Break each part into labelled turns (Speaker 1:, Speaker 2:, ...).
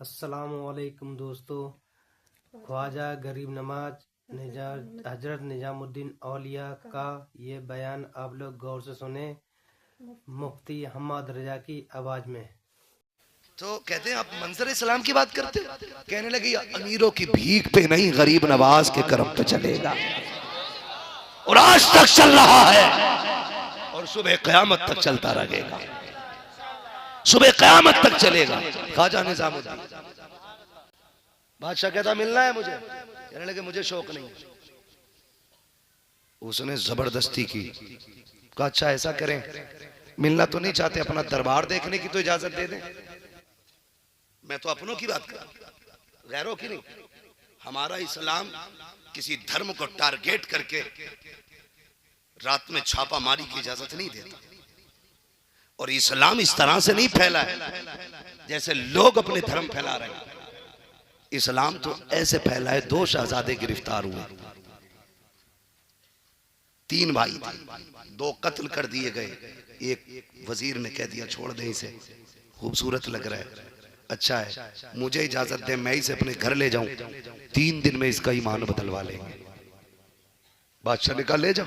Speaker 1: अस्सलामुअलैकुम दोस्तों। ख्वाजा गरीब नवाज हजरत निजामुद्दीन औलिया का ये बयान आप लोग गौर से सुने, मुफ्ती हम्मद रजा की आवाज में।
Speaker 2: तो कहते हैं आप मंजर इस्लाम की बात करते हो। कहने लगे अमीरों की भीख पे नहीं, गरीब नवाज के करम पे चलेगा, और आज तक चल रहा है और सुबह क़यामत तक चलता रहेगा, सुबह क़यामत तक चलेगा। ख्वाजा निजामुद्दीन बादशाह कहता मिलना है मुझे, कहने लगे मुझे शौक नहीं। उसने जबरदस्ती की, कहा अच्छा ऐसा करें, मिलना तो नहीं चाहते, अपना दरबार देखने की तो इजाजत दे दें। मैं तो अपनों की बात कर रहा हूं, गैरों की नहीं। हमारा इस्लाम किसी धर्म को टारगेट करके रात में छापा मारी की इजाजत नहीं देता, और इस्लाम इस तरह से नहीं फैला है जैसे लोग अपने धर्म फैला रहे हैं। इस्लाम तो ऐसे फैला है, 2 शहजादे गिरफ्तार हुए, 3 भाई थे, 2 कत्ल कर दिए गए। एक वजीर ने कह दिया छोड़ दे इसे, खूबसूरत लग रहा है, अच्छा है, मुझे इजाजत दे मैं इसे अपने घर ले जाऊं, 3 दिन में इसका ईमान बदलवा लेंगे। बादशाह ने कहा ले जाओ,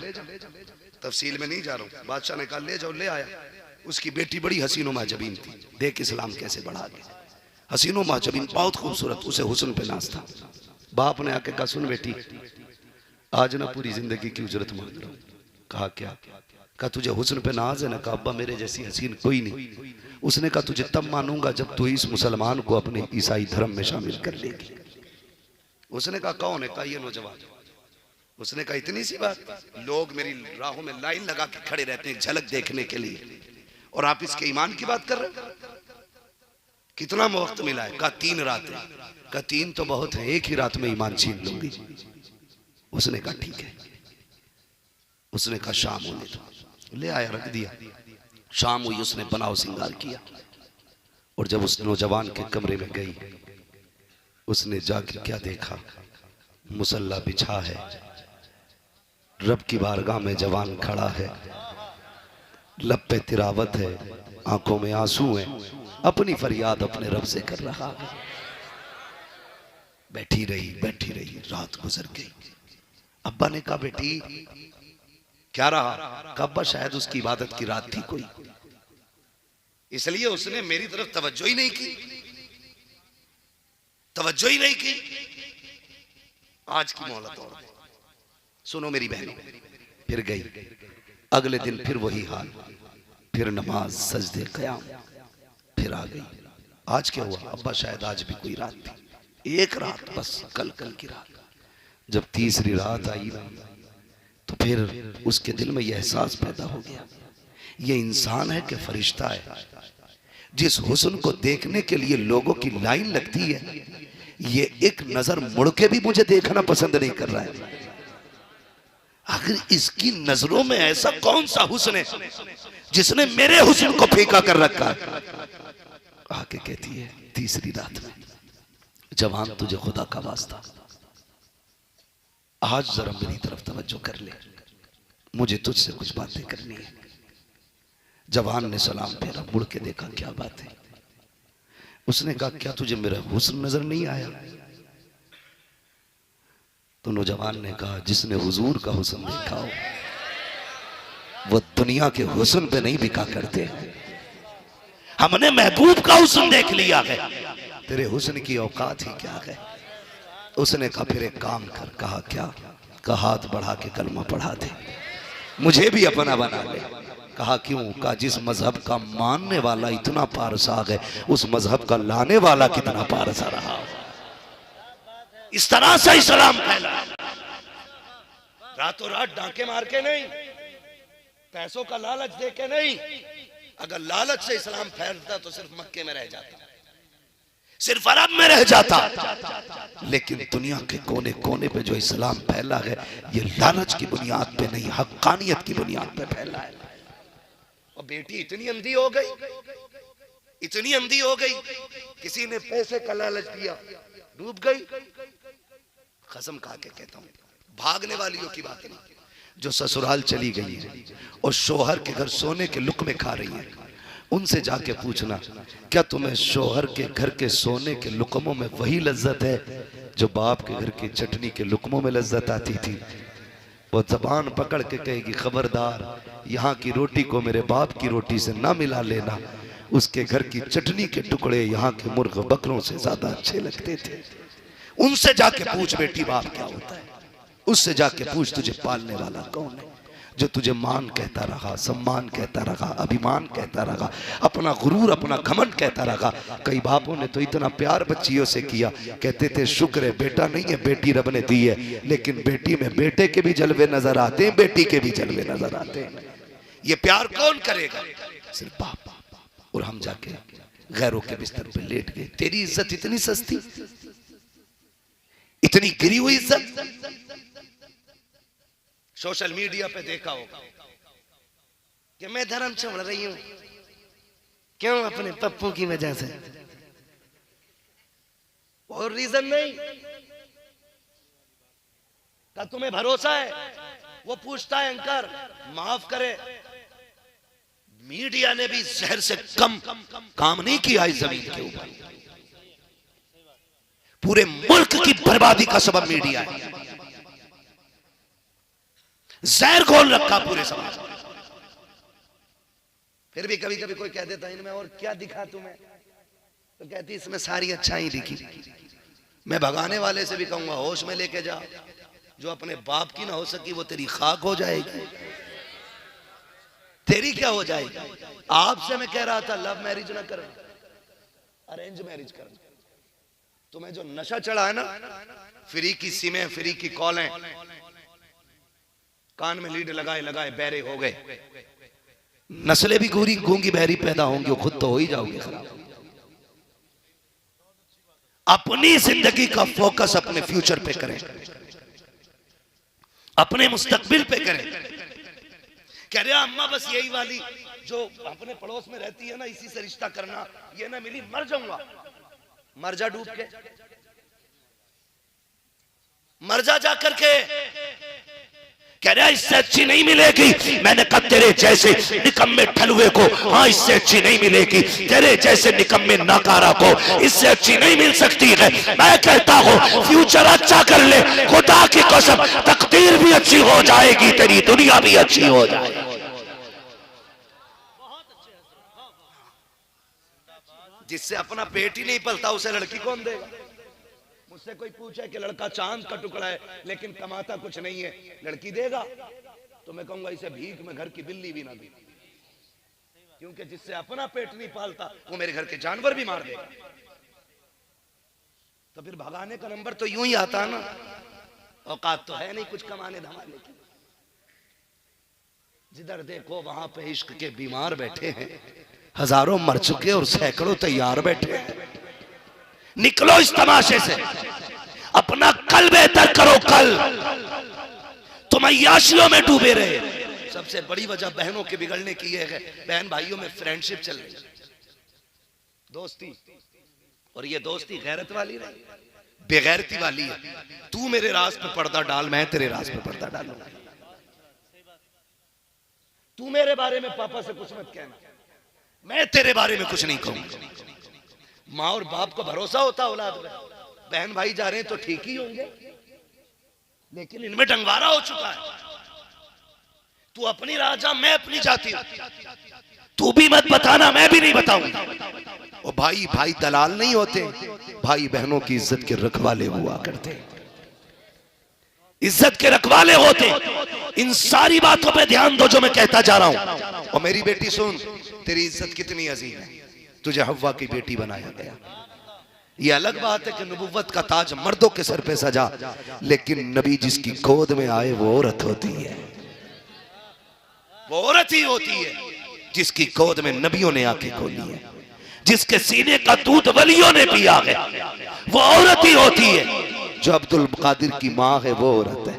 Speaker 2: तफसील में नहीं जा रहा हूं। बादशाह ने कहा ले जाओ, ले आया। उसकी बेटी बड़ी हसीनो माजबीन थी, देख इस्लाम कैसे बढ़ा गया। हसीनो माजबीन बहुत खूबसूरत, उसे हुस्न पे नाज था। बाप ने आके कहा सुन बेटी, आज ना पूरी जिंदगी की उजरत मांग रहा हूं। कहा क्या? कहा तुझे हुस्न पे नाज है ना? कहा अब्बा मेरे जैसी हसीन कोई नहीं। उसने कहा तुझे तब मानूंगा जब तू इस मुसलमान को अपने ईसाई धर्म में शामिल कर लेगी। उसने कहा कौन है? कहा ये नौजवान। उसने कहा इतनी सी बात, लोग मेरी राहों में लाइन लगा के खड़े रहते हैं झलक देखने के लिए, और आप इसके ईमान की बात कर रहे हैं? कितना वक्त मिला है? कहा 3 रातें। कहा 3 तो बहुत है, एक ही रात में ईमान छीन लूंगी। उसने कहा ठीक है। उसने कहा शाम होने दो, ले आया, रख दिया। शाम हुई, उसने बनाव सिंगार किया, और जब उस नौजवान के कमरे में गई, उसने जाके क्या देखा? मुसल्ला बिछा है, रब की बारगाह में जवान खड़ा है, लब पे तिरावत है, आंखों में आंसू है, अपनी फरियाद अपने रब से कर रहा है। बैठी रही, रात गुजर गई। अब्बा ने कहा बेटी क्या रहा? कहा अब्बा शायद उसकी इबादत की रात थी कोई, इसलिए उसने मेरी तरफ तवज्जो ही नहीं की, तवज्जो ही नहीं की। आज की मोहलत और सुनो मेरी बहनों। फिर गई, अगले दिन फिर वही हाल, फिर नमाज सजदे क़याम, फिर आ गई। आज क्या हुआ? अब्बा शायद आज भी कोई रात थी, एक रात बस, कल की रात। जब तीसरी रात आई ना, तो फिर उसके दिल में यह एहसास पैदा हो गया, ये इंसान है कि फरिश्ता है? जिस हुस्न को देखने के लिए लोगों की लाइन लगती है, ये एक नजर मुड़ के भी मुझे देखना पसंद नहीं कर रहा है। आखिर इसकी नजरों में ऐसा कौन सा हुस्न है जिसने मेरे हुस्न को फीका कर रखा है? आके कहती है तीसरी रात में, जवान तुझे खुदा का वास्ता आज जरा मेरी तरफ तवज्जो कर ले, मुझे तुझसे कुछ बातें करनी है। जवान ने सलाम फेरा, मुड़ के देखा, क्या बात है? उसने कहा क्या तुझे मेरा हुस्न नजर नहीं आया? तो नौजवान ने कहा जिसने हुजूर का हुस्न देखा हो वो दुनिया के हुस्न पे नहीं बिका करते, हमने महबूब का हुस्न देख लिया है, तेरे हुस्न की औकात ही क्या है? उसने कहा फिर एक काम कर। कहा क्या? कहा हाथ बढ़ा के कलमा पढ़ा दे, मुझे भी अपना बना ले। कहा क्यों? कहा जिस मजहब का मानने वाला इतना पारसाग है, उस मजहब का लाने वाला कितना पारसा रहा। इस तरह से इस्लाम फैला, रातों रात डांके मार के नहीं, पैसों का लालच दे के नहीं। अगर लालच से इस्लाम फैलता तो सिर्फ मक्के में रह जाता, सिर्फ अरब में रह जाता, लेकिन दुनिया के कोने कोने पे जो इस्लाम फैला है, ये लालच की बुनियाद पे नहीं, हक्कानियत की बुनियाद पे फैला है। और बेटी इतनी अंधी हो गई, इतनी अंधी हो गई, किसी ने पैसे का लालच दिया, डूब गई। कसम खा के कहता हूं, भागने वालियों की बात नहीं, जो ससुराल चली गई है और शोहर के घर सोने के लुक्मे खा रही है, उनसे जाके पूछना क्या तुम्हें शोहर के घर के सोने के लुकमों में वही लज्जत है जो बाप के घर की चटनी के लुकमों में लज्जत आती थी। वो जबान पकड़ के कहेगी खबरदार, यहाँ की रोटी को मेरे बाप की रोटी से ना मिला लेना, उसके घर की चटनी के टुकड़े यहाँ के मुर्ग बकरों से ज्यादा अच्छे लगते थे। उनसे जाके पूछ बेटी बाप क्या होता है, उससे जाके पूछ तुझे पालने वाला कौन है, जो तुझे मान कहता रहा, सम्मान कहता रहा, अभिमान कहता रहा, अपना गुरूर अपना घमंड कहता रहा। कई बापों ने तो इतना प्यार बच्चियों से किया, कहते थे शुक्र है बेटा नहीं है, बेटी रब ने दी है, लेकिन बेटी में बेटे के भी जलवे नजर आते हैं, बेटी के भी जलवे नजर आते हैं। ये प्यार कौन करेगा? सिर्फ बाप। और हम जाके गैरों के बिस्तर पे लेट गए। तेरी इज्जत इतनी सस्ती, इतनी गिरी हुई इज्जत। सोशल मीडिया पे देखा होगा कि मैं धर्म छोड़ रही हूं, क्यों? अपने पप्पू की वजह से। और रीजन नहीं का तुम्हें भरोसा है? वो पूछता है एंकर माफ करे, मीडिया ने भी जहर से कम काम नहीं किया इस जमीन के ऊपर। पूरे मुल्क की बर्बादी का सबब मीडिया है। जहर घोल रखा पूरे समाज में। फिर भी कभी कभी कोई कह देता इनमें और क्या दिखा तुम्हें, तो कहती इसमें सारी अच्छाई दिखी। मैं भगाने वाले से भी कहूंगा होश में लेके जा, जो अपने बाप की ना हो सकी वो तेरी खाक हो जाएगी। तेरी क्या हो जाएगी? आपसे मैं कह रहा था लव मैरिज ना करें, अरेंज मैरिज करें। तुम्हें जो नशा चढ़ा है ना, फ्री की सिमें, फ्री की कॉलें, कान में लीड लगाए लगाए बहरे हो गए, नस्लें भी गूंगी गूंगी बहरी पैदा होंगी, खुद तो हो ही जाओगे खराब। अपनी जिंदगी का फोकस अपने फ्यूचर पे करें, अपने मुस्तकबिल पे करें। कह रहे अम्मा बस यही वाली जो अपने पड़ोस में रहती है ना, इसी से रिश्ता करना, ये ना मिली मर जाऊंगा। मर जा डूब के, मर जा जाकर के। कह रहा इससे अच्छी नहीं मिलेगी। मैंने कहा तेरे जैसे निकम्मे ठलुए को हाँ इससे अच्छी नहीं मिलेगी, तेरे जैसे निकम्मे नाकारा को इससे अच्छी नहीं मिल सकती है। मैं कहता हूँ फ्यूचर अच्छा कर ले, खुदा की कसम तकदीर भी अच्छी हो जाएगी, तेरी दुनिया भी अच्छी हो जाएगी। जिससे अपना पेट ही नहीं पलता उसे लड़की कौन देगा? मुझसे कोई पूछे कि लड़का चांद का टुकड़ा है लेकिन कमाता कुछ नहीं है, लड़की देगा? तो मैं कहूंगा इसे भीख में घर की बिल्ली भी ना दी, क्योंकि जिससे अपना पेट नहीं पालता वो मेरे घर के जानवर भी मार देगा। तो फिर भगाने का नंबर तो यूं ही आता ना, औकात तो है नहीं कुछ कमाने धमाने की। जिधर देखो वहां पे इश्क के बीमार बैठे हैं, हजारों मर चुके और सैकड़ों तैयार बैठे हैं। निकलो इस तमाशे से, अपना कल बेहतर करो। कल तुम अय्याशियों में डूबे रहे। सबसे बड़ी वजह बहनों के बिगड़ने की यह है, बहन भाइयों में फ्रेंडशिप चल रही, दोस्ती, और ये दोस्ती गैरत वाली नहीं, बेगैरती वाली है। तू मेरे राज पे पर्दा डाल, मैं तेरे राज पे पर्दा डालूंगा। तू मेरे बारे में पापा से कुछ मत कहना, मैं तेरे बारे में कुछ नहीं कहूंगा। माँ और बाप को भरोसा होता औलाद में, बहन भाई जा रहे हैं तो ठीक ही होंगे, लेकिन इनमें डंगवारा हो चुका है। तू अपनी राह जा, मैं अपनी जाती हूं। तू भी मत बताना, मैं भी नहीं बताऊंगा। और भाई भाई दलाल नहीं होते, भाई बहनों की इज्जत के रखवाले हुआ करते, इज्जत के रखवाले होते। इन सारी बातों पे ध्यान दो जो मैं कहता जा रहा हूं। और मेरी बेटी सुन, तेरी इज्जत कितनी अजीम है, तुझे हव्वा की बेटी बनाया गया। ये अलग बात है कि नबुव्वत का ताज मर्दों के सर पे सजा, लेकिन नबी जिसकी गोद में आए वो औरत होती है, वो औरत ही होती है जिसकी गोद में नबियों ने आंखें खोली है, जिसके सीने का दूध वलियों ने पिया है, वो औरत ही होती है। जो अब्दुल कादिर की माँ है वो औरत है,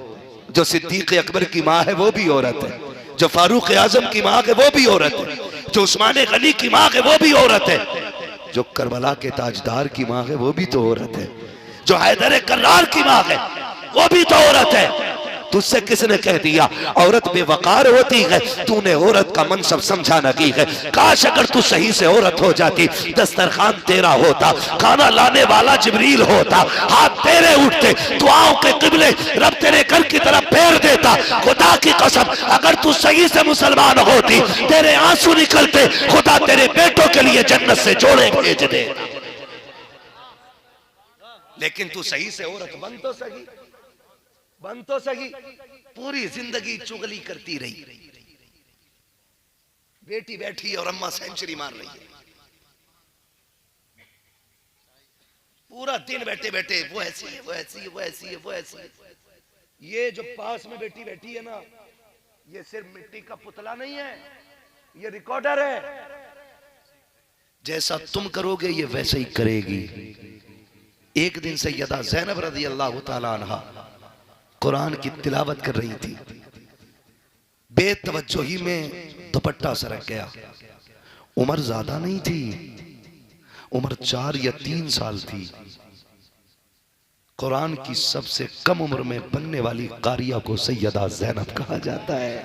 Speaker 2: जो सिद्दीक अकबर की माँ है वो भी औरत है, जो फारूक आजम की माँ है वो भी औरत है, जो उस्मान गनी की माँ है वो भी औरत है, जो करबला के ताजदार की माँ है वो भी तो औरत है, जो हैदर कर्रार की माँ है वो भी तो औरत है। तुझसे किसने कह दिया औरत बेवकार होती है? तूने औरत का मनसब समझा नहीं है। काश अगर तू सही से औरत हो जाती, दस्तरखान तेरा होता, खाना लाने वाला जिब्रील होता, हाथ तेरे उठते, दुआओं के किबले रब तेरे घर की तरफ फेर देता। खुदा की कसम अगर तू सही से मुसलमान होती, तेरे आंसू निकलते, खुदा तेरे बेटों के लिए जन्नत से जोड़े भेज दे। लेकिन तू सही से औरत बन तो सही, पूरी जिंदगी चुगली करती रही। बेटी बैठी और अम्मा सेंचुरी मार रही है, पूरा दिन बैठे बैठे वो ऐसी है, वो ऐसी है, वो ऐसी है, वो ऐसी है। ये जो पास में बेटी बैठी है ना, ये सिर्फ मिट्टी का पुतला नहीं है, ये रिकॉर्डर है। जैसा तुम करोगे ये वैसे ही करेगी। एक दिन सैयदा ज़ैनब रज़ी अल्लाह ताला अन्हा कुरान की तिलावत कर रही थी, बेतवज्जोही में दुपट्टा सरक गया। उम्र ज्यादा नहीं थी, उम्र 4 या 3 साल थी। कुरान की सबसे कम उम्र में बनने वाली कारिया को सैयदा ज़ैनब कहा जाता है,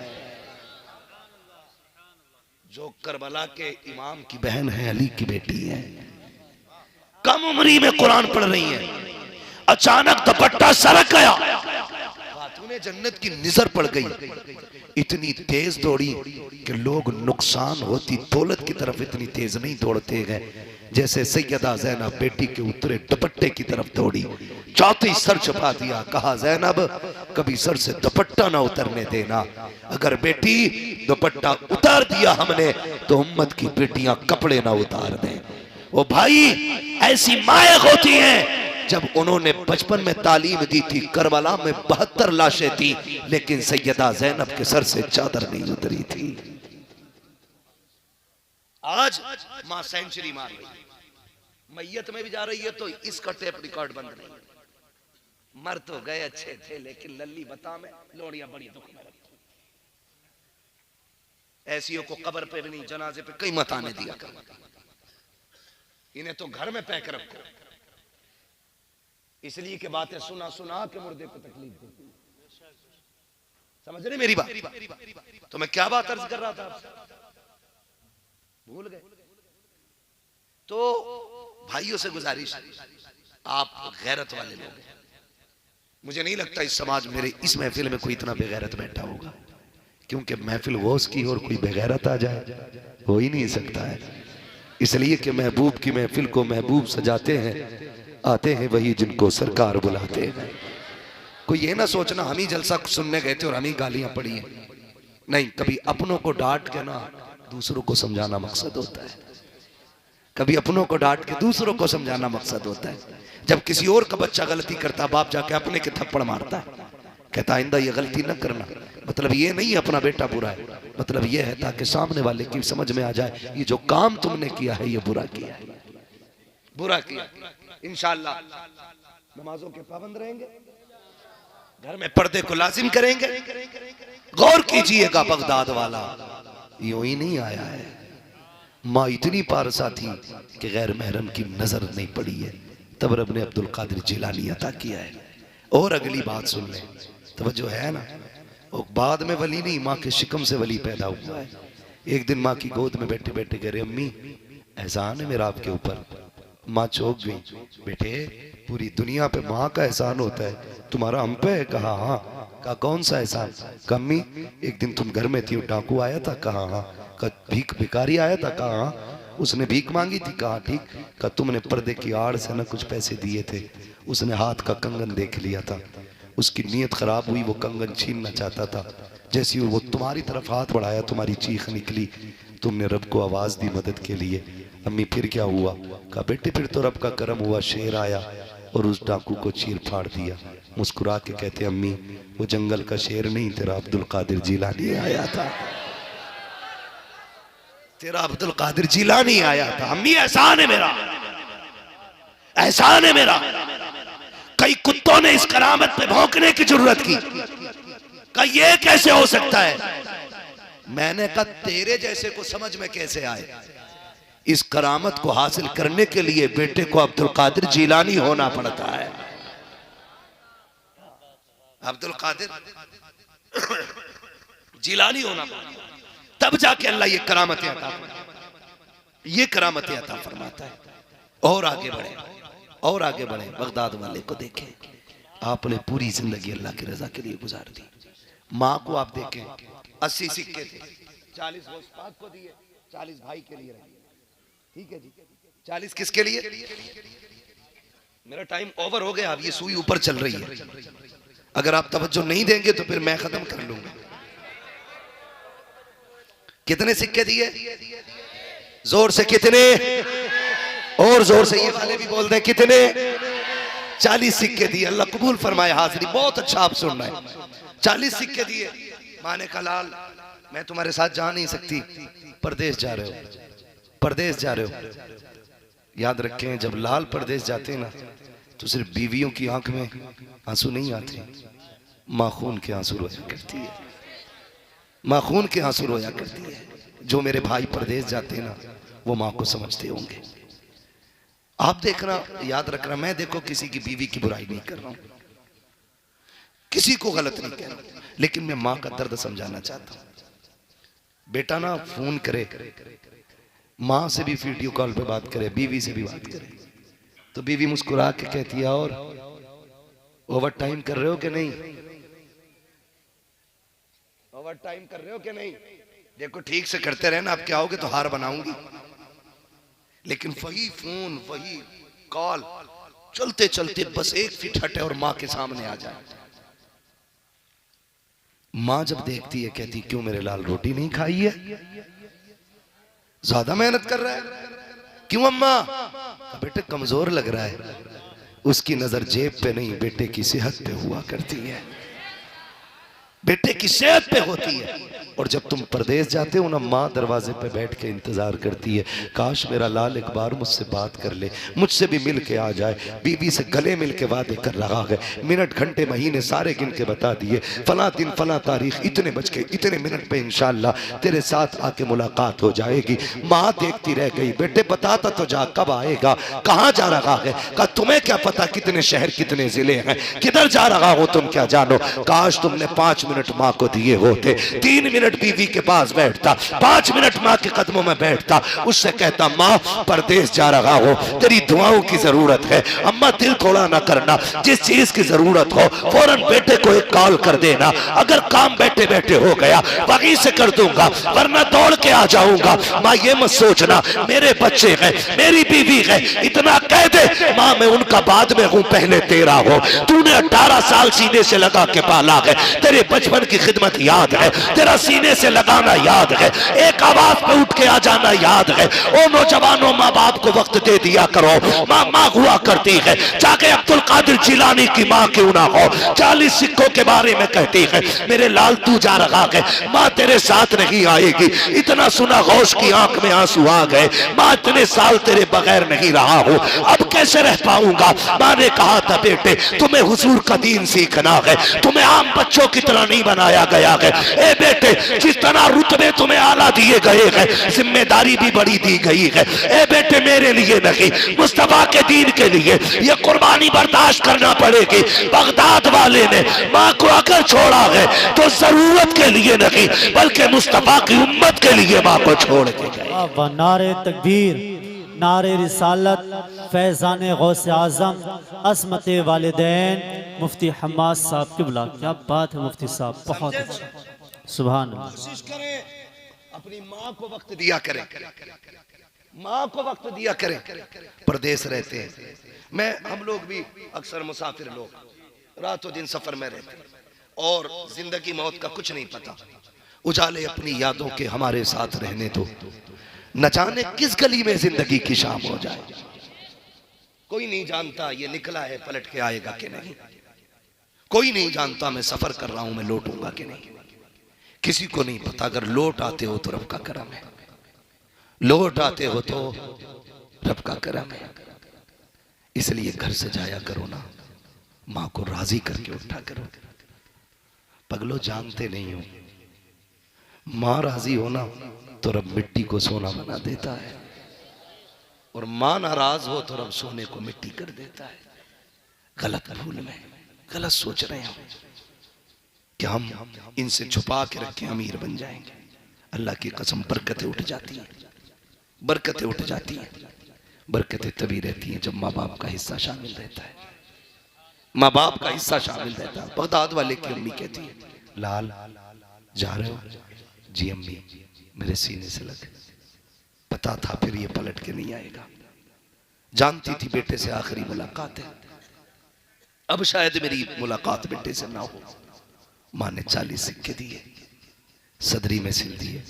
Speaker 2: जो करबला के इमाम की बहन है, अली की बेटी है। कम उम्री में कुरान पढ़ रही है, अचानक दुपट्टा सरक गया, खातूने जन्नत की नजर पड़ गई। इतनी तेज दौड़ी कि लोग नुकसान होती दौलत की तरफ इतनी तेज नहीं दौड़ते गए जैसे सैयदा ज़ैनब बेटी के उतरे दुपट्टे की तरफ दौड़ी। चौथी सर छुपा दिया, कहा ज़ैनब कभी सर से दुपट्टा ना उतरने देना, अगर बेटी दुपट्टा उतार दिया हमने तो उम्मत की बेटियां कपड़े ना उतार दें। वो भाई ऐसी माएँ होती हैं, जब उन्होंने बचपन में तालीम दी थी, करबला में 72 लाशें थी, लेकिन सैयदा ज़ैनब के सर से चादर नहीं उतरी थी। आज मां सेंचुरी मार रही है, मैयत में भी जा रही है तो इसका टेप रिकॉर्ड बंद नहीं। मर तो गए अच्छे थे, लेकिन लल्ली बता में लोड़ियां बड़ी दुख में रखी। ऐसियों को कब्र पे भी नहीं, जनाजे पे कहीं मत आने दिया कर, इन्हें तो घर में पैक रखो। इसलिए कि बातें सुना सुना के मुर्दे को तकलीफ देती। समझ रहे मेरी बात? तो मैं क्या बात अर्ज कर रहा था, भूल गए? तो भाइयों से गुजारिश, आप गैरत वाले लोग हैं। मुझे नहीं लगता इस समाज मेरे इस महफिल में कोई इतना बेगैरत बैठा होगा, क्योंकि महफिल गौस की और कोई बेगैरत आ जाए हो ही नहीं सकता है। इसलिए कि महबूब की महफिल को महबूब सजाते हैं, आते हैं वही जिनको सरकार बुलाते हैं। कोई ये ना सोचना हम ही जलसा सुनने गए थे और हम ही गालियां पड़ी हैं, नहीं। कभी अपनों को डांट के ना दूसरों को समझाना मकसद होता है, कभी अपनों को डांट के दूसरों को समझाना मकसद होता है। जब किसी और का बच्चा गलती करता, बाप जाके अपने के थप्पड़ मारता है, कहता आइंदा ये गलती न करना, मतलब ये नहीं अपना बेटा बुरा है, मतलब ये है ताकि सामने वाले की समझ में आ जाए ये जो काम तुमने किया है ये बुरा किया है, बुरा किया। इंशाअल्लाह नमाजों के पाबंद रहेंगे, घर में पर्दे को लाजिम करेंगे। गौर कीजिएगा, बगदाद वाला यूं ही नहीं आया है। माँ इतनी पारसा थी कि गैर महरम की नजर नहीं पड़ी है, तब रब ने अब्दुल कादिर जिलानी अता किया है। और अगली बात सुन ले, तवज्जो है ना, और बाद में वली नहीं, माँ के शिकम से वली पैदा हुआ है। एक दिन माँ की गोद में बैठे बैठे कह रहे अम्मी एहसान है मेरा आपके ऊपर। माँ चौंक गई, बेटे पूरी दुनिया पे माँ का एहसान होता है, तुम्हारा हम पे है? कहा हाँ। कहा कौन सा एहसान? कम्मी एक दिन तुम घर में थी, डाकू आया था? कहा हाँ। कहा भीख भिखारी आया था? कहा हाँ। उसने भीख मांगी थी? कहा ठीक। कहा तुमने पर्दे की आड़ से ना कुछ पैसे दिए थे, उसने हाथ का कंगन देख लिया था, उसकी नीयत खराब हुई, वो कंगन छीनना चाहता था, जैसी वो तुम्हारी तरफ हाथ बढ़ाया तुम्हारी चीख निकली, तुमने रब को आवाज दी मदद के लिए। अम्मी फिर क्या हुआ? कहा बेटे फिर तो रब का करम हुआ, शेर आया और उस डाकू को चीर फाड़ दिया। मुस्कुरा के कहते अम्मी वो जंगल का शेर नहीं, तेरा अब्दुल कादिर जिलानी आया था, तेरा अब्दुल कादिर जिलानी आया था। अम्मी एहसान है मेरा, एहसान है मेरा। कई कुत्तों ने इस करामत पे भौंकने की जरूरत की, कहा ये कैसे हो सकता है? मैंने कहा तेरे जैसे को समझ में कैसे आए? इस करामत को हासिल करने के लिए बेटे को अब्दुल कादिर जिलानी होना पड़ता है। अब्दुल कादिर जिलानी होना, तब जाके अल्लाह ये करामतें अता फरमाता, ये करामतें अता फरमाता है। और आगे बढ़े, और आगे बढ़े। बगदाद वाले को देखें, आपने पूरी जिंदगी अल्लाह की रजा के लिए गुजार दी। माँ को आप देखें, 80 सिक्के थे, 40 वो उस्ताद को दिए, 40 भाई के लिए रखे। ठीक है जी, 40 किसके लिए? मेरा टाइम ओवर हो गया, अब ये सुई ऊपर चल रही है। अगर आप तवज्जो नहीं देंगे तो फिर मैं खत्म कर लूंगा। कितने सिक्के दिए? जोर से कितने? और जोर से ये वाले भी बोल दे कितने? 40 सिक्के दिए। अल्लाह कबूल फरमाए हाजिरी, बहुत अच्छा आप सुन रहे हैं। 40 सिक्के दिए। माँ ने कहा लाल मैं तुम्हारे साथ जा नहीं सकती, परदेश जा रहे हो, परदेश जा रहे हो। याद रखें, जब लाल परदेश जाते ना तो सिर्फ बीवियों की आंख में आंसू नहीं आते, माँ खून के आंसू रोया करती है, माँ खून के आंसू रोया करती है। जो मेरे भाई परदेश जाते ना वो माँ को समझते होंगे। आप देखना, याद रखना, मैं देखो किसी की बीवी की बुराई नहीं कर रहा हूं, किसी को गलत नहीं कह रहा, लेकिन मैं माँ का दर्द समझाना चाहता हूं। बेटा ना फोन करे, माँ से भी वीडियो कॉल पे बात करे, बीवी से भी बात करे, तो बीवी मुस्कुरा के कहती है और ओवर टाइम कर रहे हो कि नहीं, ओवर टाइम कर रहे हो कि नहीं। देखो ठीक से करते रहे ना, आप क्या होगे तो हार बनाऊंगी। लेकिन वही फोन वही कॉल चलते चलते बस 1 फीट हटे और माँ के सामने आ जाए। माँ जब देखती है कहती क्यों मेरे लाल रोटी नहीं खाई है, ज्यादा मेहनत कर रहा है, क्यों अम्मा? बेटे कमजोर लग रहा है। उसकी नजर जेब पे नहीं बेटे की सेहत पे हुआ करती है, बेटे की सेहत पे होती है। और जब तुम परदेश जाते हो ना, माँ दरवाजे पे बैठ के इंतजार करती है, काश मेरा लाल एक बार मुझसे बात कर ले, मुझसे भी मिल के आ जाए। बीवी से गले मिल के वादे कर रहा है, मिनट घंटे महीने सारे गिन के बता दिए, फला दिन फला तारीख इतने बज के इतने मिनट पे इंशाल्लाह तेरे साथ आके मुलाकात हो जाएगी। माँ देखती रह गई, बेटे बताता तो जा कब आएगा, कहाँ जा रहा है? कहा तुम्हें क्या पता कितने शहर कितने जिले हैं, किधर जा रहा हो तुम क्या जानो। काश तुमने 5 मिनट माँ को दिए होते, 3 मिनट बीवी के पास बैठता, 5 मिनट माँ के कदमों में बैठता, उससे कहता माँ परदेश जा रहा हो, तेरी दुआओं की जरूरत है, अम्मा दिल थोड़ा ना करना, जिस चीज की जरूरत हो फौरन बेटे को एक कॉल कर देना, अगर काम बैठे बैठे हो गया वहीं से कर दूंगा वरना दौड़ के आ जाऊंगा। माँ ये मत सोचना मेरे बच्चे हैं, मेरी बीवी है, इतना कह दे माँ मैं उनका बाद में हूँ पहले तेरा हो। तूने 18 साल सीने से लगा के पाला है, तेरे बचपन की खिदमत याद है, तेरा सीने से लगाना याद है, एक आवाज पे उठ के आ जाना याद है। ओ नौजवानों माँ बाप को वक्त दे दिया करो, माँ माँ हुआ करती है, चाहे अब्दुल कादिर जिलानी की माँ क्यों ना हो। 40 सिक्कों के बारे में कहती है मेरे लाल तू जा रहा है, माँ तेरे साथ नहीं आएगी। इतना सुना गौश की आंख में आंसू आ गए, माँ इतने साल तेरे बगैर नहीं रहा हूँ, अब कैसे रह पाऊंगा। माँ ने कहा था बेटे तुम्हें हुजूर का दीन सीखना है, तुम्हें आम बच्चों की तरह नहीं बनाया गया है। ए बेटे जिस तरह रुतबे तुम्हें आला दिए गए हैं, जिम्मेदारी भी बड़ी दी गई है। ए बेटे मेरे लिए नहीं मुस्तफा के दीन के लिए ये कुर्बानी बर्दाश्त करना पड़ेगी। बगदाद वाले ने माँ को अगर छोड़ा है तो जरूरत के लिए नहीं बल्कि मुस्तफा की उम्मत के लिए माँ को छोड़ के गए।
Speaker 3: नारे तकबीर, नारे रिसालत, फैजान गौसे आजम, असमत वालिदैन मुफ्ती हम्माद साहब किबला। क्या बात है मुफ्ती साहब, बहुत अच्छा, सुभान अल्लाह।
Speaker 2: कोशिश करें अपनी माँ को वक्त दिया करें, माँ को वक्त दिया करें। परदेश रहते हैं, मैं हम लोग भी अक्सर मुसाफिर लोग रातों दिन सफर में रहते हैं और जिंदगी मौत का कुछ नहीं पता। उजाले अपनी यादों के हमारे साथ रहने दो, न जाने किस गली में जिंदगी की शाम हो जाए। कोई नहीं जानता ये निकला है पलट के आएगा कि नहीं, कोई नहीं जानता मैं सफर कर रहा हूं मैं लौटूंगा कि नहीं, किसी को नहीं पता। अगर लौट आते हो तो रब का करम है, लौट आते हो तो रब का करम है। इसलिए घर से जाया करो ना, माँ को राजी करके उठा करो। पगलो जानते नहीं हो, माँ राजी हो ना तो रब मिट्टी को सोना बना देता है, और माँ नाराज हो तो रब सोने को मिट्टी कर देता है। गलत भूल में गलत सोच रहे हैं, कि हम इनसे छुपा के रखें, अमीर बन जाएंगे। अल्लाह की कसम बरकतें उठ जाती हैं, बरकतें उठ जाती हैं। बरकतें तभी रहती हैं जब माँ बाप का हिस्सा शामिल रहता है, माँ बाप का हिस्सा शामिल रहता है। बगदाद वाले की अम्मी कहती है, लाल जा रहे हो? जी अम्मी, मेरे सीने से लगे, पता था फिर ये पलट के नहीं आएगा। जानती थी बेटे से आखिरी मुलाकात है, अब शायद मेरी मुलाकात बेटे से ना हो। माँ ने 40 सिक्के दिए, सदरी में सिल दिए।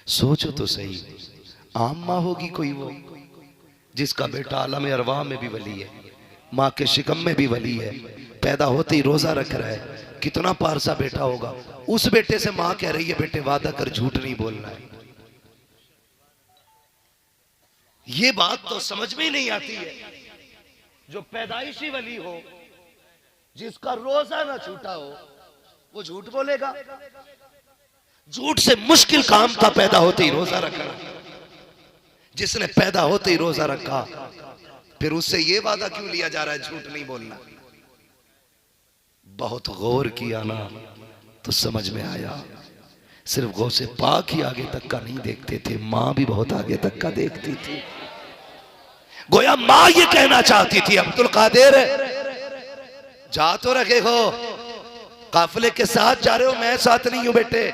Speaker 2: सोचो तो सही, आम माँ होगी कोई वो जिसका बेटा आलम अरवाह में भी वली है, माँ के शिकम में भी वली है, पैदा होते ही रोजा रख रहा है, कितना पारसा बेटा होगा। उस बेटे से माँ कह रही है, बेटे वादा कर, झूठ नहीं बोलना है। ये बात तो समझ में ही नहीं आती है। जो पैदाइशी वली हो, जिसका रोजा ना छूटा हो, वो झूठ बोलेगा? झूठ से मुश्किल काम था पैदा होते ही रोजा रखना। जिसने पैदा होते ही रोजा रखा, फिर उससे ये वादा क्यों लिया जा रहा है झूठ नहीं बोलना? बहुत गौर किया ना तो समझ में आया, सिर्फ गौसे पाक ही आगे तक का नहीं देखते थे, मां भी बहुत आगे तक का देखती थी। गोया मां ये कहना चाहती थी, अब्दुल कादिर जा तो रखे हो, काफिले के साथ जा रहे हो, मैं साथ नहीं हूं बेटे,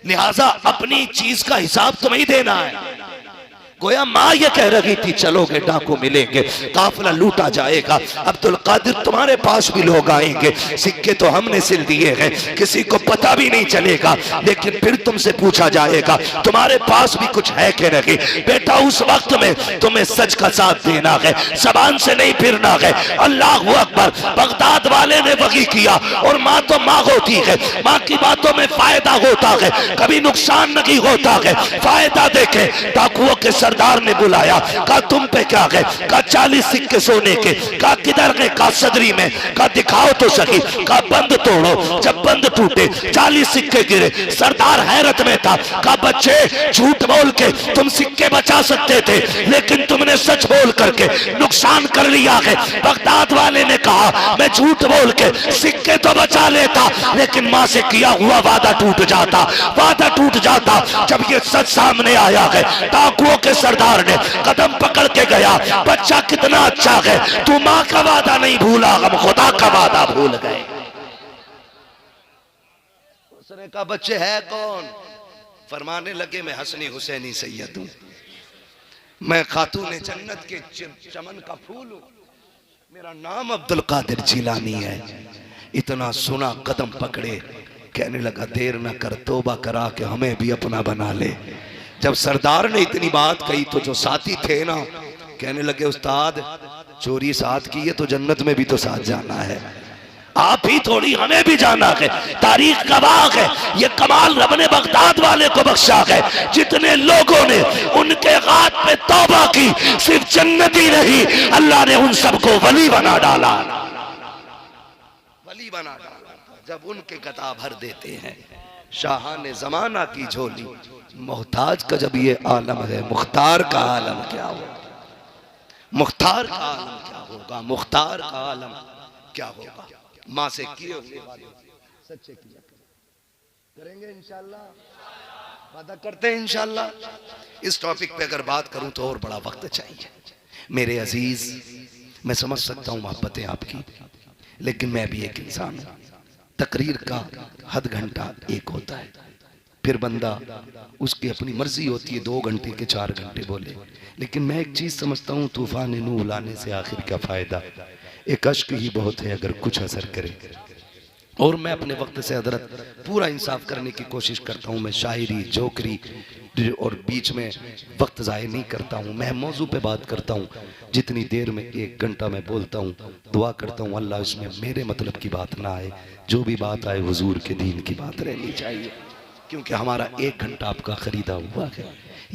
Speaker 2: लिहाजा अपनी चीज का हिसाब तुम्हें ही देना है। गोया माँ ये कह रही थी, चलोगे डाकू मिलेंगे, काफिला लूटा जाएगा, अब्दुल कादिर तुम्हारे पास भी लोग आएंगे, सिक्के तो हमने सिल दिए हैं, किसी को पता भी नहीं चलेगा, लेकिन फिर तुमसे पूछा जाएगा तुम्हारे पास भी कुछ है कि नहीं। बेटा उस वक्त में तुम्हें सच का साथ देना है, जबान से नहीं फिरना है। अल्लाह अकबर। बगदाद वाले ने वही किया, और माँ तो माँ होती है, माँ की बातों में फायदा होता है, कभी नुकसान नहीं होता है। फायदा देखे, डाकुओं के सरदार ने बुलाया, कहा तुम पे क्या है? कहा 40 सिक्के सोने के। कहा किधर गए? कहा सदरी में। कहा दिखाओ तो सही। कहा बंद तोड़ो। जब बंद टूटे 40 सिक्के गिरे। सरदार हैरत में था। कहा बच्चे, झूठ बोल के तुम सिक्के बचा सकते थे, लेकिन तुमने सच बोल करके नुकसान कर लिया है। बगदाद वाले ने कहा मैं झूठ बोल के सिक्के तो बचा लेता, लेकिन मां से किया हुआ वादा टूट जाता, वादा टूट जाता। जब ये सच सामने आया है, डाकुओं के सरदार ने कदम पकड़ के गया, बच्चा कितना अच्छा है, तू मां का वादा नहीं भूला, हम खुदा का वादा भूल गए। उसने कहा बच्चे है कौन? फरमाने लगे मैं हसनी हुसैनी सैयद हूं, मैं खातून जन्नत के चमन का फूल हूं, मेरा नाम अब्दुल कादिर जिलानी है। इतना सुना, कदम पकड़े, कहने लगा देर न कर, तौबा करा के हमें भी अपना बना ले। जब सरदार ने इतनी बात कही तो जो साथी थे ना, कहने लगे उस्ताद चोरी साथ की है तो जन्नत में भी तो साथ जाना है, आप ही थोड़ी हमें भी जाना है। तारीख गवाह है, ये कमाल रब ने बगदाद वाले को बख्शा है। जितने लोगों ने उनके गात पे तौबा की, सिर्फ जन्नती नहीं, अल्लाह ने उन सबको वली बना डाला, वली बना डाला। जब उनके गदा भर देते हैं शाहाने जमाना की झोली, मोहताज का जब ये आलम है, मुख्तार का आलम क्या होगा? मुख्तार का आलम क्या होगा? मुख्तार का आलम क्या होगा? माँ से किए हुए सच्चे किया करेंगे इंशाल्लाह, वादा करते हैं इंशाल्लाह। इस टॉपिक पे अगर बात करूं तो और बड़ा वक्त चाहिए मेरे अजीज। मैं समझ सकता हूं मोहब्बतें आपकी, लेकिन मैं भी एक इंसान हूं। तकरीर का हद घंटा एक होता है, फिर बंदा उसकी अपनी मर्जी होती है 2 घंटे के 4 घंटे बोले। लेकिन मैं एक चीज समझता हूँ, तूफान नूह लाने से आखिर क्या फायदा? एक अश्क ही बहुत है अगर कुछ असर करे। और मैं अपने वक्त से हजरत पूरा इंसाफ करने की कोशिश करता हूँ। मैं शायरी, जोकरी और बीच में वक्त ज़ाय नहीं करता हूँ। मैं मौजू पे बात करता हूँ। जितनी देर में 1 घंटा मैं बोलता हूँ, दुआ करता हूँ अल्लाह इसमें मेरे मतलब की बात ना आए, जो भी बात आए हुजूर के दीन की बात रहनी चाहिए। क्योंकि हमारा 1 घंटा आपका खरीदा हुआ है,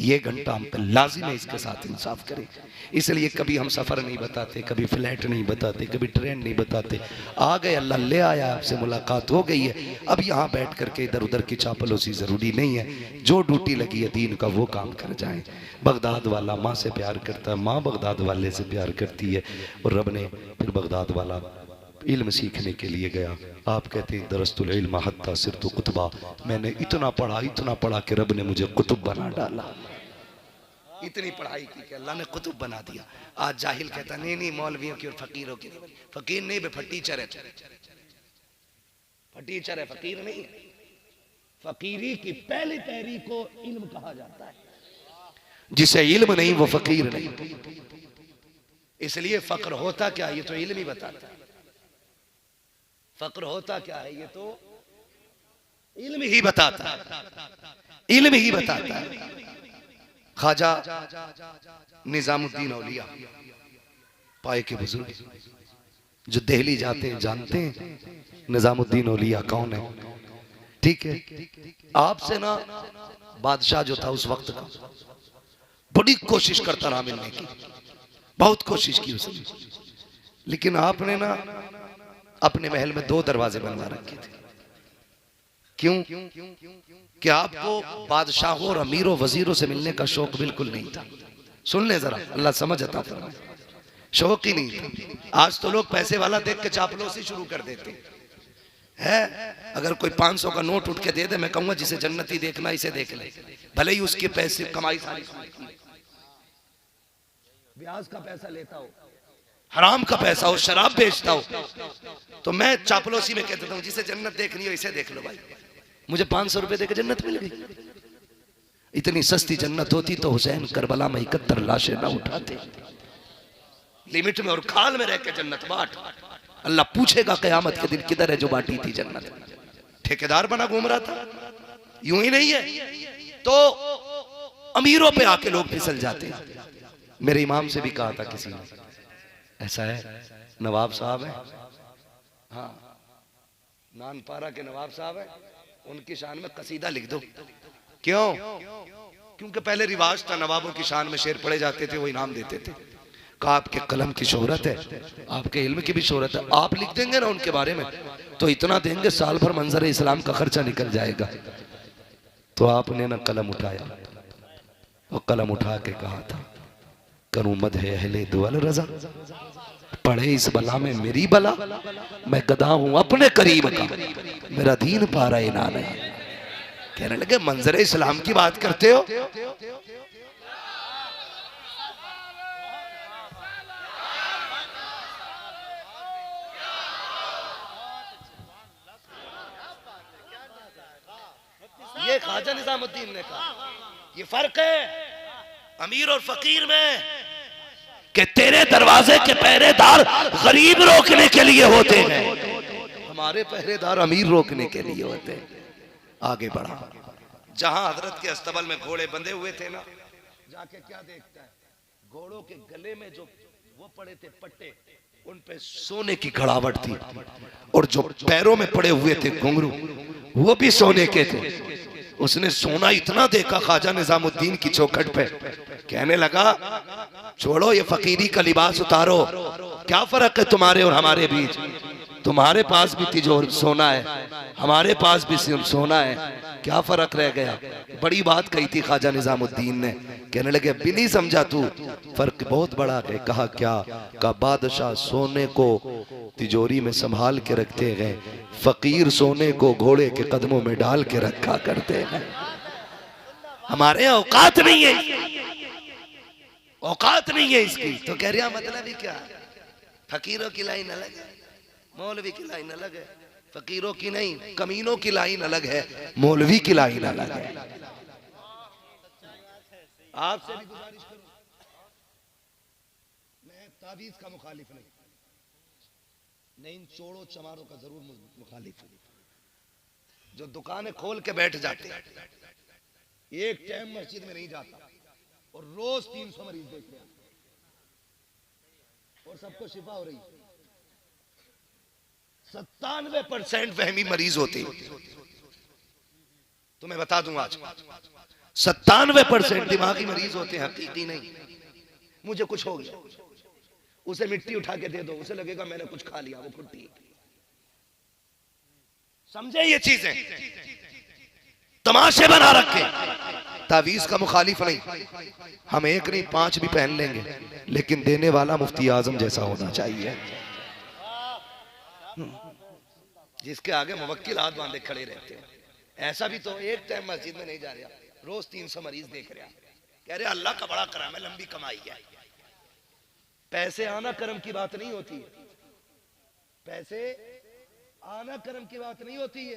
Speaker 2: ये घंटा हम पे लाजिम है इसके साथ इंसाफ करें। इसलिए कभी हम सफ़र नहीं बताते, कभी फ्लैट नहीं बताते, कभी ट्रेन नहीं बताते। आ गए, अल्लाह ले आया, आपसे मुलाकात हो गई है। अब यहाँ बैठ करके इधर उधर की चापलूसी ज़रूरी नहीं है। जो ड्यूटी लगी है दीन का वो काम कर जाए। बगदाद वाला माँ से प्यार करता है, माँ बगदाद वाले से प्यार करती है, और रब ने फिर बगदाद वाला इल्म सीखने के लिए गया। आप कहते हैं दरस्तुल इल्म हत्ता सिरतु कुतबा, मैंने इतना पढ़ा कि रब ने मुझे कुतुब बना डाला। इतनी पढ़ाई की कि अल्लाह ने कुतुब बना दिया। आज जाहिल कहता नहीं मौलवियों की और फकीरों की नहीं। फकीर नहीं, फटीचर है, फटीचर है, फकीर नहीं। फकीरी की पहली पैरी को इल्म कहा जाता है। जिसे इल्म नहीं वो फकीर नहीं। इसलिए फक्र होता क्या ये तो इल्म ही बताता है। फक्र होता क्या है ये तो इल्म ही बताता है, इल्म ही बताता है। ख्वाजा निजामुद्दीन औलिया पाए के बुजुर्ग जो दिल्ली जाते हैं जानते हैं निजामुद्दीन औलिया कौन है। ठीक है, आपसे ना बादशाह जो था उस वक्त का बड़ी कोशिश करता रहा मिलने की, बहुत कोशिश की उसने, लेकिन आपने ना अपने महल में 2 दरवाजे बनवा रखे थे। क्यों? कि आपको बादशाहों और अमीरों वजीरों से मिलने का शौक बिल्कुल नहीं था। सुन ले जरा, अल्लाह समझ आता फरमाए, शौक ही नहीं था। आज तो लोग पैसे वाला देख के चापलूसी शुरू कर देते है। अगर कोई 500 का नोट उठ के दे दे, मैं कहूंगा जिसे जन्नती देखना इसे देख ले, भले ही उसके पैसे कमाई सारी ब्याज का पैसा लेता हो, हराम का पैसा हो, शराब बेचता हो, तो मैं चापलूसी में कहता हूं जिसे जन्नत देखनी हो इसे देख लो भाई। मुझे 500 रुपए देकर जन्नत मिल गई। इतनी सस्ती जन्नत होती तो हुसैन करबला में 71 लाशें ना उठाते। लिमिट में और खाल में रह के जन्नत बांट। अल्लाह पूछेगा कयामत के दिन किधर है जो बांटी थी जन्नत। ठेकेदार बना घूम रहा था, यूं ही नहीं है तो अमीरों पे आके लोग फिसल जाते हैं। मेरे इमाम से भी कहा था किसी ने, ऐसा है नवाब साहब है, हाँ नानपारा के नवाब साहब है, उनकी शान में कसीदा लिख दो। क्यों? क्योंकि पहले रिवाज था, नवाबों की शान में शेर पढ़े जाते थे, वो इनाम देते थे। कहा आपके कलम की शोहरत है, आपके इल्म की भी शोहरत है, आप लिख देंगे ना उनके बारे में तो इतना देंगे साल भर मंजर इस्लाम का खर्चा निकल जाएगा। तो आपने ना कलम उठाया और कलम उठा के कहा था करूं मदह अहले दुअल रजा, पढ़े इस बला में मेरी बला, मैं गदा हूं अपने करीम का, मेरा दीन पा रहा ना नहीं। कहने लगे मंजर इस्लाम की बात करते हो, ये ख्वाजा निजामुद्दीन ने कहा। ये फर्क है अमीर और फकीर में कि तेरे दरवाजे के पहरेदार गरीब रोकने के लिए होते हैं, हमारे पहरेदार अमीर रोकने के लिए होते हैं। आगे बढ़ा, जहां हजरत के अस्तबल में घोड़े बंधे हुए थे ना, जाके क्या देखता है, घोड़ों के गले में जो वो पड़े थे पट्टे, उन पे सोने की खड़ावट थी, और जो पैरों में पड़े हुए थे घुंघरू वो भी सोने के थे। उसने सोना इतना देखा ख्वाजा निजामुद्दीन की चौखट पे, कहने लगा छोड़ो ये फकीरी का लिबास उतारो, क्या फर्क है तुम्हारे और हमारे बीच, तुम्हारे पास भी तिजोर सोना है, हमारे पास भी सोना है, क्या फर्क रह गया। बड़ी बात कही थी ख्वाजा निजामुद्दीन ने। कहने लगे अभी नहीं समझा तू, फर्क बहुत बड़ा है। कहा क्या? का बादशाह सोने को तिजोरी में संभाल के रखते हैं, फकीर सोने को घोड़े के कदमों में डाल के रखा करते हैं। हमारे औकात नहीं है, औकात नहीं है इसकी। तो कह रहा मतलब ही क्या, फकीरों की लाइन अलग है, मौलवी की लाइन अलग है, फकीरों की नहीं कमीनों की लाइन अलग है, मौलवी की लाइन अलग है। आपसे भी गुजारिश करूं, मैं तावीज का मुखालिफ नहीं, इन चोड़ों चमारों का जरूर मुखालिफ हूं। जो दुकानें खोल के बैठ जाते, एक टाइम मस्जिद में नहीं जाता और रोज 300 मरीज देख रहे हैं और सबको शिफा हो रही है। 97% वहमी मरीज होते हैं। तो मैं बता दूंगा आज 97% दिमागी मरीज होते हैं, हकीकी नहीं। मुझे कुछ हो गया, उसे मिट्टी उठा के दे दो, उसे लगेगा मैंने कुछ खा लिया, वो खुट्टी। समझे ये चीजें, तमाशे बना रखे। तावीज का मुखालिफ नहीं, हम एक नहीं 5 भी पहन लेंगे, लेकिन देने वाला मुफ्ती आजम जैसा होना चाहिए। जिसके आगे मुवक्किल हाथ बांधे खड़े रहते हैं। ऐसा भी तो एक टाइम मस्जिद में नहीं जा रहा, रोज 300 मरीज देख रहा, कह रहे अल्लाह का बड़ा करम है, लंबी कमाई है। पैसे आना करम की बात नहीं होती है, पैसे आना करम की बात नहीं होती है।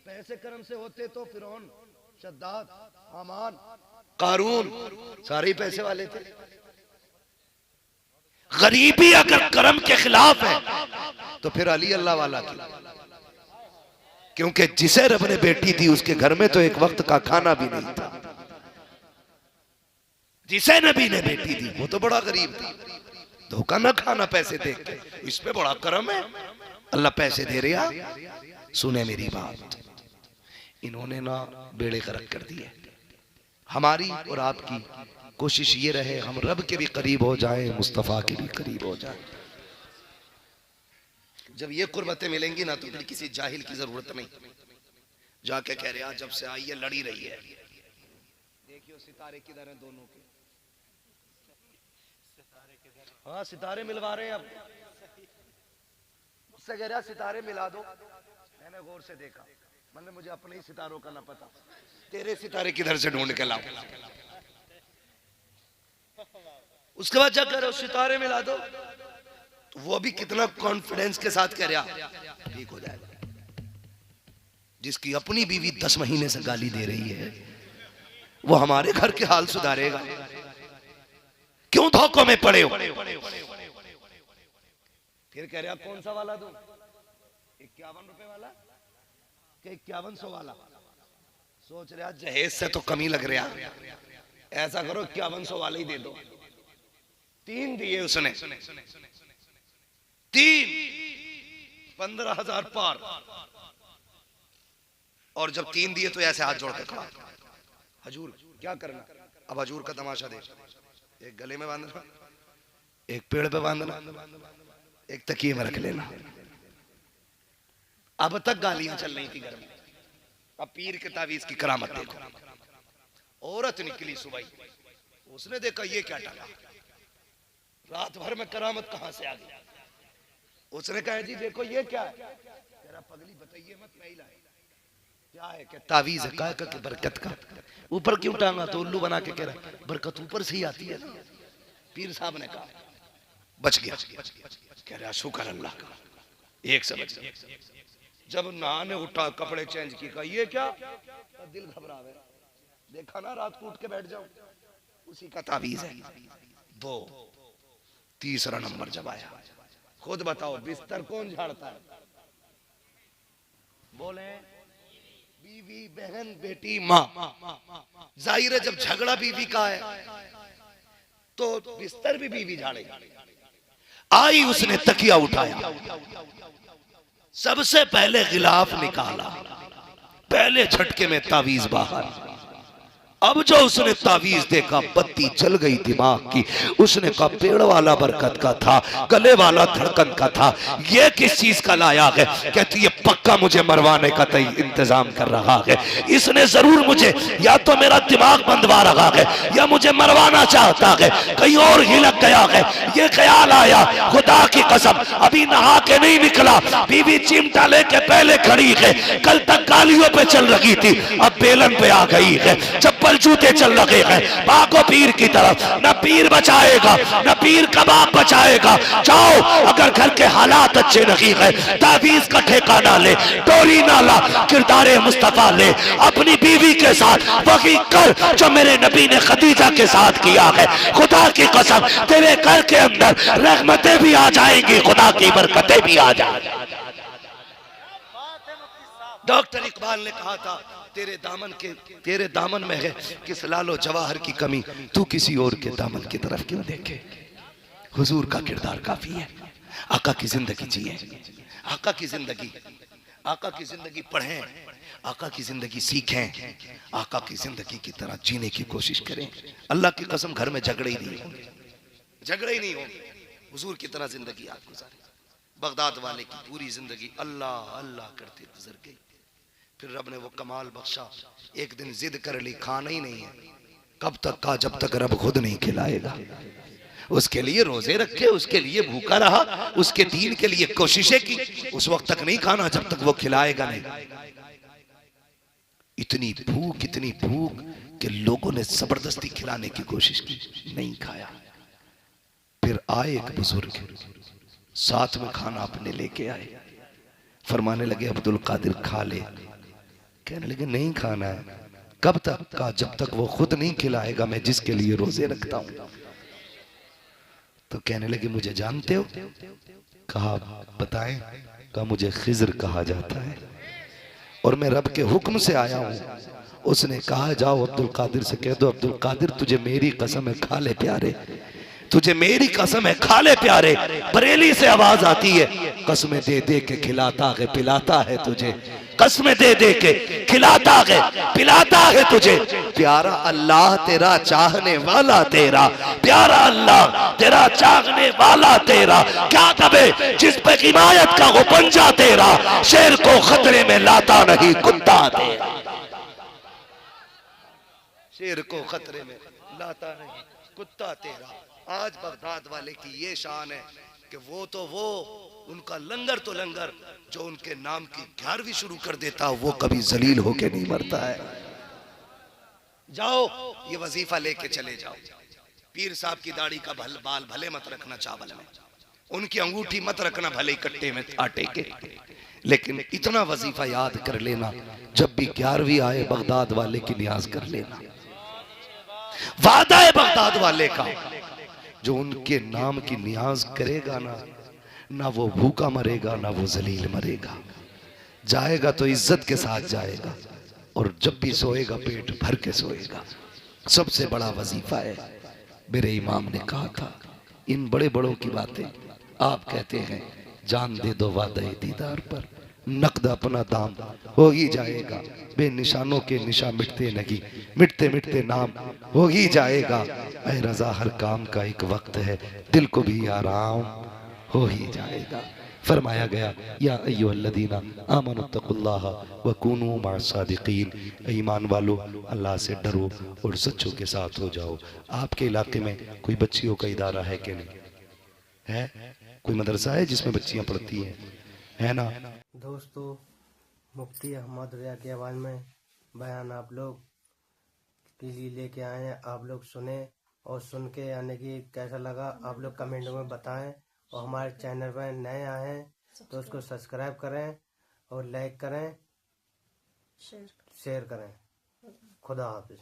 Speaker 2: पैसे करम से होते तो फिरौन, शद्दाद, हामान, कारून सारे ही पैसे वाले थे। गरीबी अगर करम के खिलाफ है तो फिर अली अल्लाह वाला की, क्योंकि जिसे रब ने बेटी दी उसके घर में तो एक वक्त का खाना भी नहीं था। जिसे नबी ने बेटी दी वो तो बड़ा गरीब था, धोखा न खाना पैसे दे के, इस पे बड़ा करम है, अल्लाह पैसे दे रहा। सुने मेरी बात, इन्होंने ना बेड़े गर्क कर दिए। हमारी और आपकी कोशिश ये रहे हम रब के भी करीब हो जाएं, मुस्तफा के भी करीब हो जाएं। जब ये कुर्बतें मिलेंगी ना तो फिर किसी जाहिल की जरूरत नहीं जाके कह रहे जब से आई है लड़ी रही है। देखियो सितारे किधर हैं दोनों के, हाँ सितारे मिलवा रहे हैं। अब मुझसे कह रहा सितारे मिला दो, मैंने गौर से देखा, मैंने मुझे अपने ही सितारों का ना पता, तेरे सितारे किधर से ढूंढ के लाओ। उसके बाद क्या कह रहे हो सितारे मिला दो, तो वो भी कितना कॉन्फिडेंस के साथ कह रहा ठीक हो जाएगा। जिसकी अपनी बीवी 10 महीने से गाली दे रही है वो हमारे घर के हाल सुधारेगा? क्यों धोखों में पड़े हो? फिर कह रहा कौन सा वाला दूं, 51 रुपए वाला कि 5100 वाला? सोच रहा जहेज से तो कमी लग रहा, ऐसा करो 5100 वाला ही दे दो। 3 दिए उसने, 3 15,000 पार। और जब 3 दिए तो ऐसे हाथ जोड़ के खड़ा, हजूर क्या करना? अब हजूर का तमाशा देख, एक गले में बांधना, एक पेड़ पे बांधना, एक तकिए में रख लेना। अब तक गालियां चल रही थी घर में, अब पीर के तावीज की करामत देखो। औरत निकली सुबह, उसने देखा ये क्या टका, रात भर में करामत कहां से आ गई। उसने कहा जी देखो ये क्या है, तेरा पगली बताइए मत, मैं ही लाया। क्या है? क्या तावीज है? का बरकत का। ऊपर क्यों टांगा? तो उल्लू बना के कह रहा बरकत ऊपर से ही आती है ना। पीर साहब ने कहा बच गया। कह रहा शुक्र अल्लाह का, एक से बच गया। जब नहाने उठा, कपड़े चेंज किए, कहा ये क्या? दिल घबरा गया, देखा ना रात को उठ के बैठ जाऊं, उसी का तावीज है। 2 तीसरा नंबर जब आया, खुद बताओ बिस्तर कौन झाड़ता है? बोले बीवी, बहन, बेटी, माँ। जाहिर है जब झगड़ा बीवी का है तो बिस्तर भी बीवी झाड़ेगी। आई उसने तकिया उठाया, सबसे पहले गिलाफ निकाला, पहले झटके में तावीज बाहर। अब जो उसने तावीज देखा बत्ती चल गई दिमाग की। उसने कहा पेड़ वाला बरकत का था, गले वाला धड़कन का था, ये किस चीज का लाया है? कहती है पक्का मुझे मरवाने का इंतजाम कर रहा है, इसने जरूर मुझे या तो मेरा दिमाग बंधवा रहा है या मुझे मरवाना चाहता है, कहीं और ही लग गया है। ये ख्याल आया, खुदा की कसम अभी नहा के नहीं निकला, बीवी चिमटा लेके पहले खड़ी है। कल तक गालियों पे चल रही थी, अब बेलन पे आ गई है, चप्पल जूते चल रहे हैं। भागो पीर की तरफ, न पीर बचाएगा न पीर का बाप बचाएगा। जाओ, अगर घर के हालात अच्छे नहीं है, ताबीज का ठेकाना ले, डोरी ना ला, किरदारे मुस्तफा ले, अपनी बीवी के साथ वही कर जो मेरे नबी ने खदीजा के साथ किया है। खुदा की कसम तेरे घर के अंदर रहमतें भी आ जाएंगी, खुदा की बरकतें भी आ जाएंगी। डॉक्टर इकबाल ने कहा था तेरे दामन में है किस लालो जवाहर की कमी, तू किसी और के दामन की तरफ क्यों देखे। हुजूर का किरदार काफी है। आका की जिंदगी जिए, आका की जिंदगी पढ़ें, आका की जिंदगी सीखें, आका की जिंदगी की तरह जीने की कोशिश करें। अल्लाह की कसम घर में झगड़े ही नहीं होंगे, हुजूर की तरह जिंदगी आप गुजारें। बगदाद वाले की पूरी जिंदगी अल्लाह अल्लाह करते गुजर गई। फिर रब ने वो कमाल बख्शा, एक दिन जिद कर ली, खाना ही नहीं है। कब तक का? जब तक रब खुद नहीं खिलाएगा। उसके लिए रोजे रखे, उसके लिए भूखा रहा, उसके दीन के लिए कोशिशें की। उस वक्त तक नहीं खाना जब तक वो खिलाएगा नहीं। इतनी भूख कि लोगों ने जबरदस्ती खिलाने की कोशिश की, नहीं खाया। फिर आए एक बुजुर्ग, साथ में खाना अपने लेके आए, फरमाने लगे अब्दुल कादिर खा ले। कहने लगे नहीं खाना है। कब तक? कहा जब तक वो खुद नहीं खिलाएगा मैं जिसके लिए रोजे रखता हूं। तो कहने लगे मुझे जानते हो? कहा बताएं। कहा मुझे खिज़र कहा जाता है और मैं रब के हुक्म से आया हूं। उसने कहा जाओ अब्दुल कादिर से कह दो, अब्दुल कादिर तुझे मेरी कसम है खा ले प्यारे, तुझे मेरी कसम है खा ले प्यारे। बरेली से आवाज आती है, कसमें दे दे के खिलाता है पिलाता है तुझे, कसमें दे दे के खिलाता है पिलाता है तुझे। प्यारा अल्लाह तेरा चाहने वाला तेरा, प्यारा अल्लाह तेरा चाहने वाला तेरा, क्या दबे जिस पे हिमायत का वो पंजा तेरा, शेर को खतरे में लाता नहीं कुत्ता तेरा, शेर को खतरे में लाता नहीं कुत्ता तेरा। आज बगदाद वाले की ये शान है कि वो उनका लंगर तो लंगर, जो उनके नाम की 11वीं शुरू कर देता वो कभी जलील होके नहीं मरता है। जाओ ये वजीफा लेके चले जाओ। पीर साहब की दाढ़ी का बाल भले मत रखना चावल में, उनकी अंगूठी मत रखना भले ही कट्टे में आटे के, लेकिन इतना वजीफा याद कर लेना, जब भी 11वीं आए बगदाद वाले की नियाज कर लेना। वादा है बगदाद वाले का, जो उनके नाम की नियाज करेगा ना वो भूखा मरेगा ना वो जलील मरेगा। जाएगा तो इज्जत के साथ जाएगा और जब भी सोएगा पेट भर के सोएगा। सबसे बड़ा वजीफा है। मेरे इमाम ने कहा था इन बड़े बड़ों की बातें आप कहते हैं, जान दे दो वादे दीदार पर, नकद अपना दाम हो ही जाएगा, बेनिशानों के निशा मिटते नहीं, मिटते मिटते नाम हो ही जाएगा। ऐ रजा हर काम का एक वक्त है, दिल को भी आराम हो ही जाएगा। फरमाया गया या अय्युहल्लज़ीना आमनुत्तकुल्लाह व कूनू मअस-सादिकीन, ईमान वालो अल्लाह से डरो और सच्चों के साथ हो जाओ। आपके इलाके में कोई बच्चियों का इदारा है कि नहीं है? कोई मदरसा है जिसमें बच्चियां पढ़ती हैं, है ना?
Speaker 1: दोस्तों, मुफ्ती अहमद रज़ा की आवाज़ में बयान आप लोग के लिए लेके आए हैं। आप लोग सुने और सुन के यानी कि कैसा लगा आप लोग कमेंट में बताएं। और हमारे चैनल पर नए आए हैं तो उसको सब्सक्राइब करें और लाइक करें, शेयर करें। खुदा हाफिज।